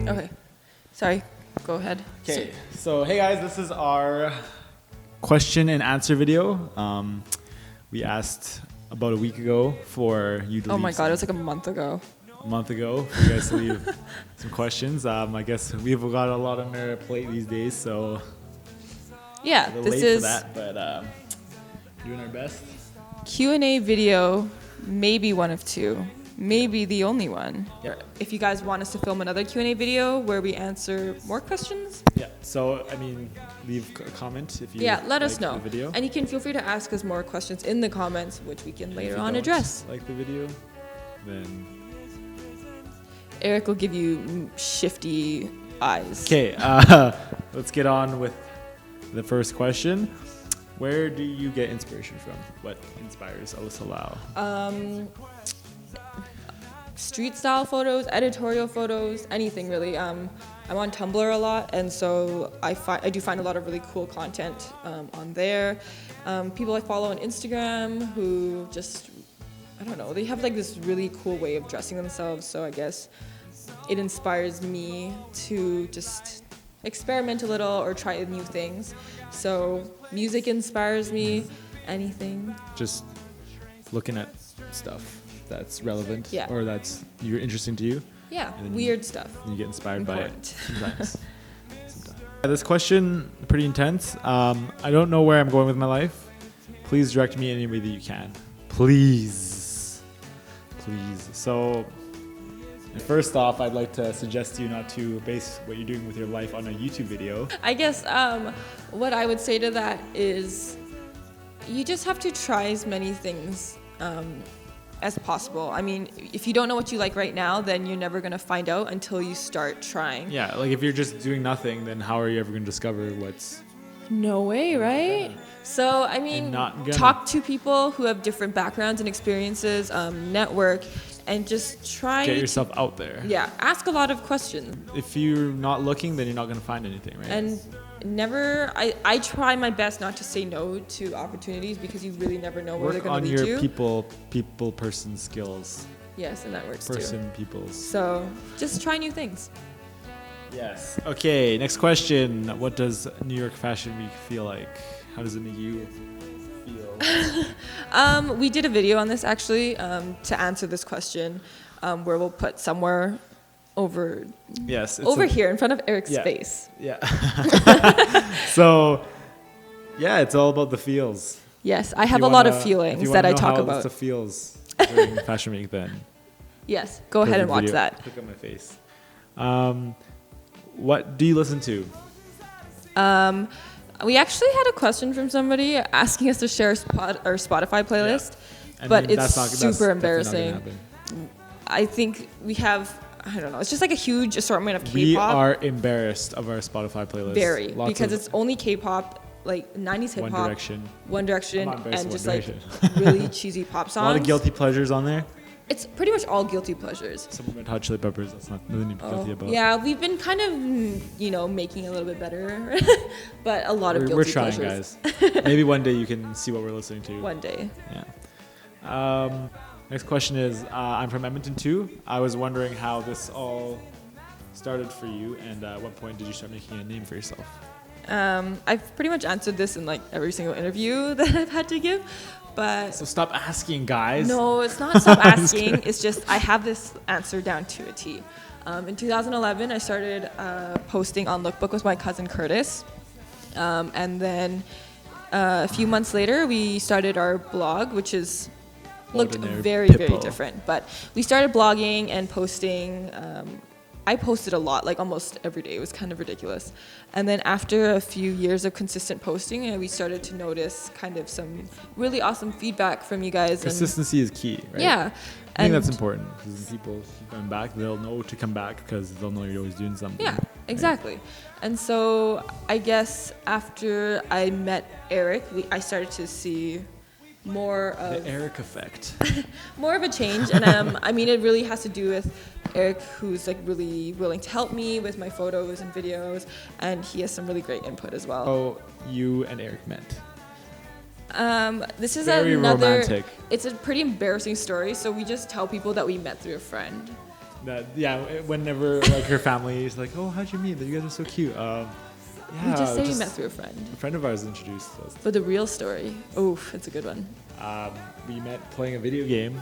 Okay. Sorry. Go ahead. Okay. So, hey guys, this is our question and answer video. We asked about a week ago for you to Oh leave my god, it was like a month ago. a month ago for you guys to leave some questions. I guess we've got a lot on our plate these days, so Yeah, a little this late is for that, but doing our best. Q&A video, maybe one of two, maybe the only one. Yeah. If you guys want us to film another Q&A video where we answer more questions, Yeah. So, I mean, leave a comment if you let us like know. the video. And you can feel free to ask us more questions in the comments, which we can And if later you on don't address. like the video, then Eric will give you shifty eyes. okay. Let's get on with the first question. Where do you get inspiration from? What inspires Alyssa Lau? Street style photos, editorial photos, anything really. I'm on Tumblr a lot, and so I do find a lot of really cool content on there. People I follow on Instagram who just, I don't know, they have like this really cool way of dressing themselves, so I guess it inspires me to just experiment a little or try new things. So music inspires me, anything. Just looking at stuff that's relevant Yeah. or that's you're interesting to you. Yeah, And then weird stuff. And you get inspired by it Important. sometimes. This question, pretty intense. I don't know where I'm going with my life. Please direct me any way that you can. Please. Please. So, first off, I'd like to suggest to you not to base what you're doing with your life on a YouTube video. I guess what I would say to that is you just have to try as many things as possible. I mean, if you don't know what you like right now, then you're never going to find out until you start trying. Yeah, like if you're just doing nothing, then how are you ever going to discover what's... No way, right? So, I mean, not gonna. talk to people who have different backgrounds and experiences, network, and just try Get yourself out there. Yeah, ask a lot of questions. If you're not looking, then you're not going to find anything, right? And I try my best not to say no to opportunities because you really never know where they're Work going on to lead your you. person skills. Yes, and that works Person, too. peoples. So just try new things. Yes. Okay, next question. What does New York Fashion Week feel like? How does it make you feel? We did a video on this actually to answer this question where we'll put somewhere over Yes. here in front of Eric's Yeah. face. Yeah. So, yeah, it's all about the feels. Yes, I have a lot of feelings that I talk about. What's the feels during Fashion Week then? Yes, go ahead and watch that. Look at my face. What do you listen to? We actually had a question from somebody asking us to share our Spotify playlist, I but mean, it's that's super definitely not embarrassing. gonna happen. I think we have, I don't know, it's just like a huge assortment of K-pop. We are embarrassed of our Spotify playlist. Very, Lots because of it's only K-pop, like 90s hip-hop, One Direction. I'm not embarrassed and of just One like Direction. really cheesy pop A songs. lot of guilty pleasures on there. It's pretty much all guilty pleasures. Some Red Hot Chili Peppers. That's not nothing to be guilty about. Yeah, we've been kind of, making it a little bit better, but a lot of We're guilty trying, pleasures. guys. Maybe one day you can see what we're listening to. One day. Yeah. Next question is, I'm from Edmonton too. I was wondering how this all started for you, and at what point did you start making a name for yourself? I've pretty much answered this in like every single interview that I've had to give, but So stop asking, guys. no, it's not stop asking. It's just I have this answer down to a T. In 2011, I started posting on Lookbook with my cousin Curtis, and then a few months later, we started our blog, which looked Ordinary very, Pippo. very different. But we started blogging and posting. I posted a lot, like almost every day. It was kind of ridiculous. And then after a few years of consistent posting, we started to notice kind of some really awesome feedback from you guys. Consistency is key, right? Yeah. I think that's important because when people keep coming back, they'll know to come back because they'll know you're always doing something. Yeah, exactly. And so I guess after I met Eric, I started to see more of The Eric effect. more of a change. And I mean, it really has to do with Eric, who's like really willing to help me with my photos and videos, and he has some really great input as well. Oh, you and Eric met. This is Very another. romantic. It's a pretty embarrassing story. So we just tell people that we met through a friend. Whenever like her family is like, oh, how'd you meet? You guys are so cute. We just say we met through a friend. A friend of ours introduced us. But the real story, it's a good one. We met playing a video game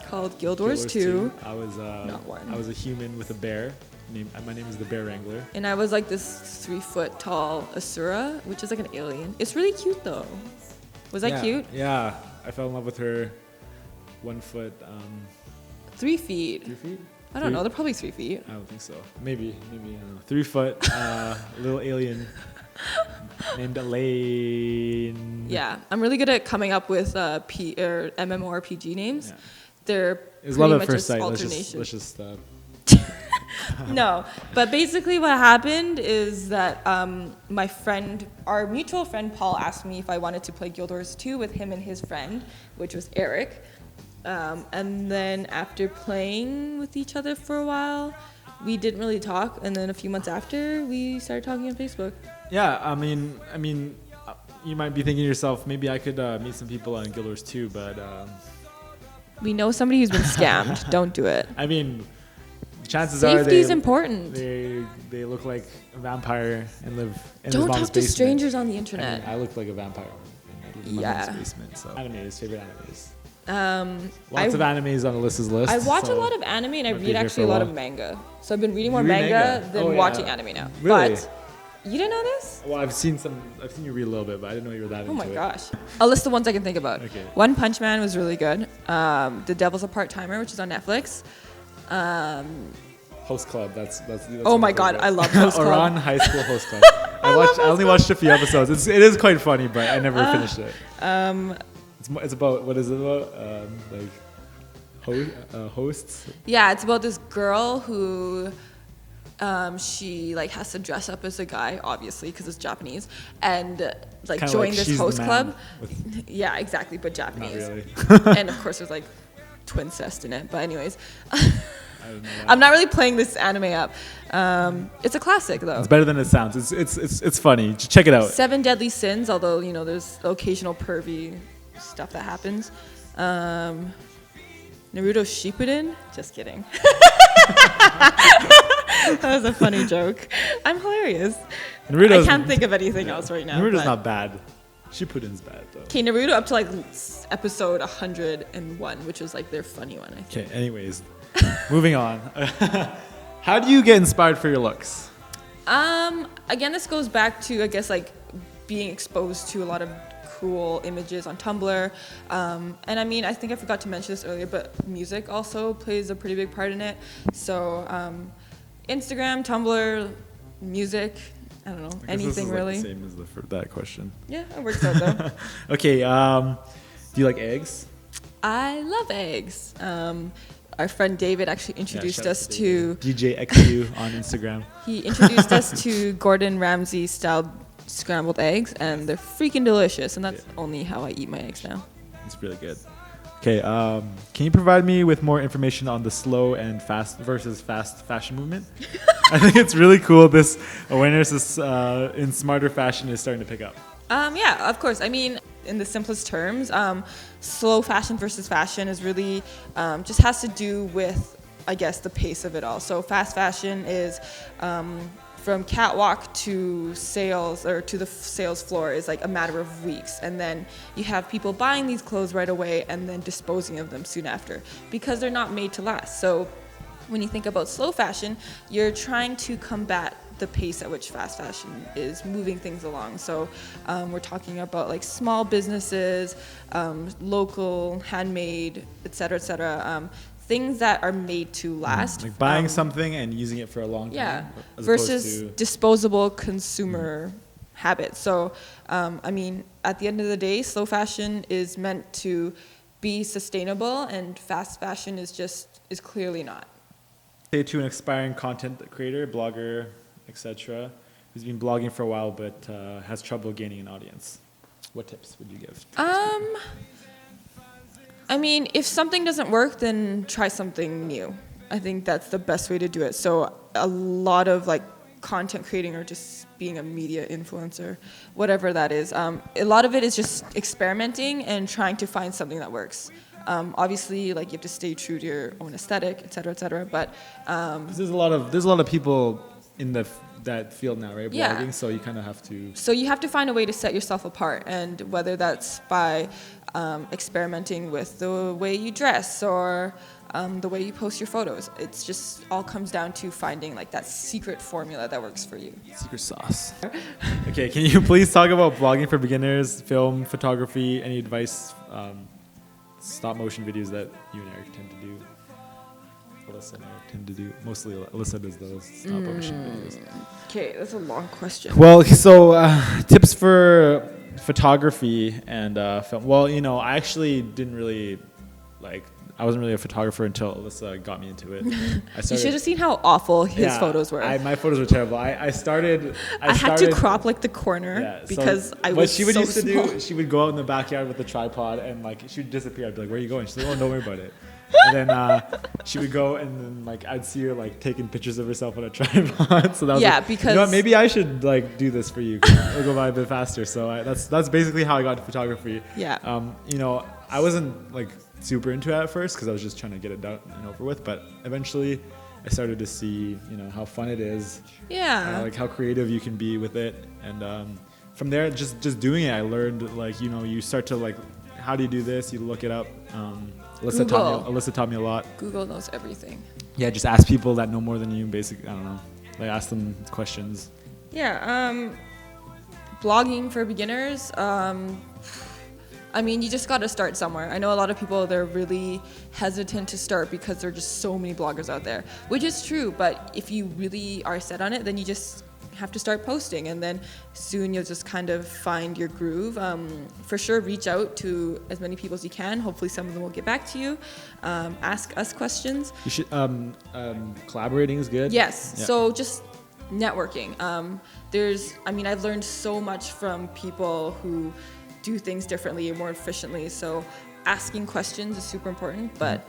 Called Guild Wars 2. I was Not one. I was a human with a bear. My name is the Bear Wrangler. And I was like this 3-foot tall Asura, which is like an alien. It's really cute though. Was that cute? Yeah, I fell in love with her. 1 foot. 3 feet. 3 feet? I don't know. They're probably 3 feet. I don't think so. Maybe I don't know. 3 foot little alien named Elaine. Yeah, I'm really good at coming up with MMORPG names. Yeah. They're It was pretty love much at first just sight. alternations. Let's just No, but basically what happened is that my friend, our mutual friend Paul, asked me if I wanted to play Guild Wars 2 with him and his friend, which was Eric. And then after playing with each other for a while, we didn't really talk. And then a few months after, we started talking on Facebook. Yeah, I mean, you might be thinking to yourself, maybe I could meet some people on Guild Wars 2, but We know somebody who's been scammed. Don't do it. I mean, chances are Safety is important. They look like a vampire and live in Don't his mom's talk to basement. strangers on the internet. I look like a vampire. I live in my Yeah. mom's basement. So animes, favorite animes. Lots of animes on Alyssa's list. I watch so a lot of anime and I might be read here actually a for a lot of while. manga. So I've been reading more You read manga manga? than Oh, yeah. watching anime now. Really? But you didn't know this? Well, I've seen you read a little bit, but I didn't know you were that Oh into my it. gosh. I'll list the ones I can think about. Okay. One Punch Man was really good. The Devil's a Part-Timer, which is on Netflix. Host Club. That's Oh my God, I love Host Club. Oran High School Host Club. I only watched a few episodes. It is quite funny, but I never finished it. It's about, what is it about? Hosts. Yeah, it's about this girl who she like has to dress up as a guy, obviously, because it's Japanese, and like Kinda join like this She's the host Man club. with- Yeah, exactly, but Not Japanese. really. And of course, there's like twincest in it. But anyways, I don't know that. I'm not really playing this anime up. It's a classic though. It's better than it sounds. It's funny. Just check it out. 7 Deadly Sins, although there's occasional pervy stuff that happens. Naruto Shippuden? Just kidding. That was a funny joke. I'm hilarious. I can't think of anything else right now. Naruto's but- not bad. Shippuden's bad though. Okay, Naruto up to like episode 101, which is like their funny one, I think. Okay. Anyways, moving on. How do you get inspired for your looks? Again, this goes back to, I guess, like being exposed to a lot of cool images on Tumblr. And I mean, I think I forgot to mention this earlier, but music also plays a pretty big part in it. So Instagram, Tumblr, music, I don't know, anything really. Like the same as that question. Yeah, it works out though. Okay. Do you like eggs? I love eggs. Our friend David actually introduced shout out us to to, DJXU on Instagram. he introduced us to Gordon Ramsay style scrambled eggs, and they're freaking delicious, and that's only how I eat my eggs now. It's really good. Okay, can you provide me with more information on the slow and fast versus fast fashion movement? I think it's really cool. This awareness in smarter fashion is starting to pick up. Yeah, of course. I mean, in the simplest terms, slow fashion versus fashion is really just has to do with, I guess, the pace of it all. So fast fashion is from catwalk to sales, or to the sales floor, is like a matter of weeks, and then you have people buying these clothes right away and then disposing of them soon after because they're not made to last. So when you think about slow fashion, you're trying to combat the pace at which fast fashion is moving things along. So we're talking about like small businesses, local, handmade, et cetera, things that are made to last. Like buying something and using it for a long time. Yeah, as versus opposed to, disposable consumer habits. So, I mean, at the end of the day, slow fashion is meant to be sustainable, and fast fashion is clearly not. say to an aspiring content creator, blogger, etc., who's been blogging for a while but has trouble gaining an audience? What tips would you give? I mean, if something doesn't work, then try something new. I think that's the best way to do it. So a lot of like content creating or just being a media influencer, whatever that is. A lot of it is just experimenting and trying to find something that works. Obviously, like you have to stay true to your own aesthetic, et cetera, et cetera. But there's a lot of people in that field now, right? Yeah. Blogging, so you kind of have to. So you have to find a way to set yourself apart, and whether that's by experimenting with the way you dress or the way you post your photos. It's just all comes down to finding like that secret formula that works for you. Secret sauce. Okay, can you please talk about blogging for beginners, film, photography, any advice, stop motion videos that you and Eric tend to do? Alyssa and Eric tend to do. Mostly Alyssa does those stop motion videos. Okay, that's a long question. Well, so tips for photography and film. Well, I actually didn't really I wasn't really a photographer until Alyssa got me into it. You should have seen how awful his photos were. My photos were terrible. I had to crop like the corner because I was what she would so used to small. do, she would go out in the backyard with the tripod and she would disappear. I'd be like, "Where are you going?" She's like, "Oh, don't worry about it." And then she would go and then I'd see her taking pictures of herself on a tripod. So that was because you know what, maybe I should do this for you. It'll go by a bit faster. So that's basically how I got into photography. Yeah. I wasn't super into it at first because I was just trying to get it done and over with. But eventually, I started to see how fun it is. Yeah. How creative you can be with it, and from there, just doing it, I learned you start to how do you do this? You look it up. Alyssa taught me a lot. Google knows everything. Yeah, just ask people that know more than you. Basically, I don't know. Ask them questions. Yeah. Blogging for beginners. You just got to start somewhere. I know a lot of people, they're really hesitant to start because there are just so many bloggers out there, which is true. But if you really are set on it, then you just have to start posting, and then soon you'll just kind of find your groove. For sure, reach out to as many people as you can. Hopefully some of them will get back to you. Ask us questions. You should collaborating is good. Yes. Yeah. So just networking. I've learned so much from people who do things differently and more efficiently. So asking questions is super important. But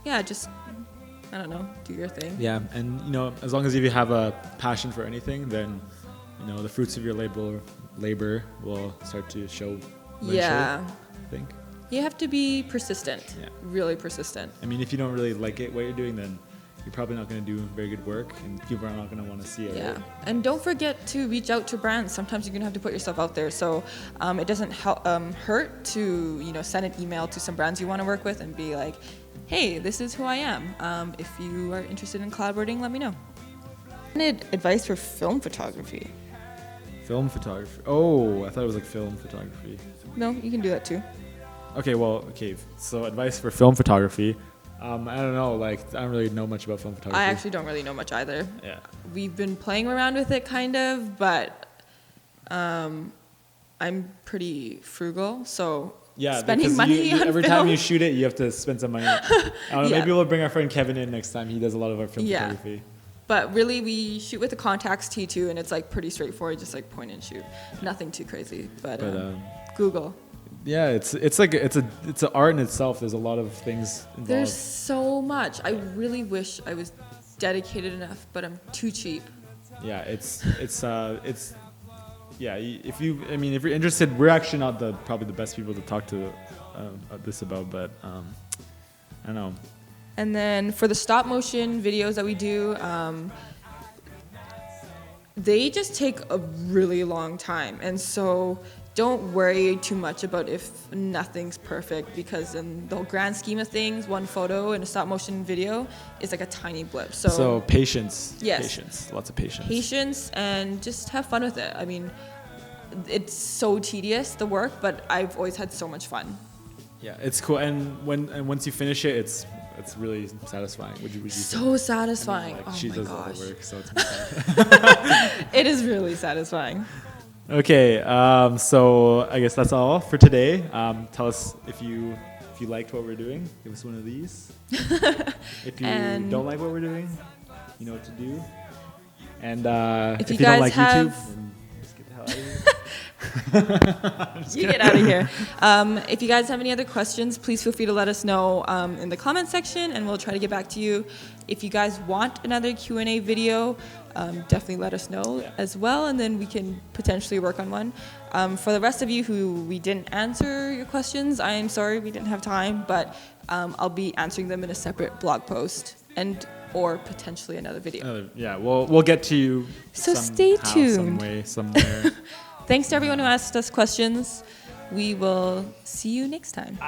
just I don't know, do your thing. Yeah, and as long as you have a passion for anything, then the fruits of your labor will start to show eventually, Yeah. I think. You have to be persistent. Yeah. Really persistent. If you don't really like it, what you're doing, then you're probably not going to do very good work, and people are not going to want to see it. Yeah, right? and don't forget to reach out to brands. Sometimes you're gonna have to put yourself out there, so it doesn't hurt to send an email to some brands you want to work with and be like, "Hey, this is who I am. If you are interested in collaborating, let me know." I need advice for film photography. Film photography. Oh, I thought it was film photography. No, you can do that too. Okay. So advice for film photography. I don't know. I don't really know much about film photography. I actually don't really know much either. Yeah. We've been playing around with it kind of, but I'm pretty frugal, so spending money on every film. time you shoot it, you have to spend some money. I don't know, Yeah. maybe we'll bring our friend Kevin in next time. He does a lot of our film photography. But really, we shoot with the Contax T2, and it's pretty straightforward, just point and shoot. Nothing too crazy, but Google. Yeah, it's an art in itself. There's a lot of things involved. There's so much. I really wish I was dedicated enough, but I'm too cheap. Yeah, it's yeah. If you're interested, we're actually not probably the best people to talk to this about, but I don't know. And then for the stop motion videos that we do, they just take a really long time, and so don't worry too much about if nothing's perfect, because in the grand scheme of things, one photo in a stop motion video is a tiny blip. So patience. Yes. Patience. Lots of patience. Patience, and just have fun with it. It's so tedious, the work, but I've always had so much fun. Yeah, it's cool, and once you finish it, it's really satisfying. Would you so say? satisfying. She my does gosh. all the work, so it's It is really satisfying. Okay, so I guess that's all for today. Tell us if you liked what we're doing. Give us one of these. If you don't like what we're doing, you know what to do. And if you don't like YouTube, then just get the hell out of here. You get out of here. If you guys have any other questions, please feel free to let us know in the comment section, and we'll try to get back to you. If you guys want another Q&A video, definitely let us know as well, and then we can potentially work on one. For the rest of you who we didn't answer your questions, I am sorry we didn't have time, but I'll be answering them in a separate blog post and or potentially another video. We'll get to you. So stay tuned. Some way, somewhere. Thanks to everyone who asked us questions. We will see you next time.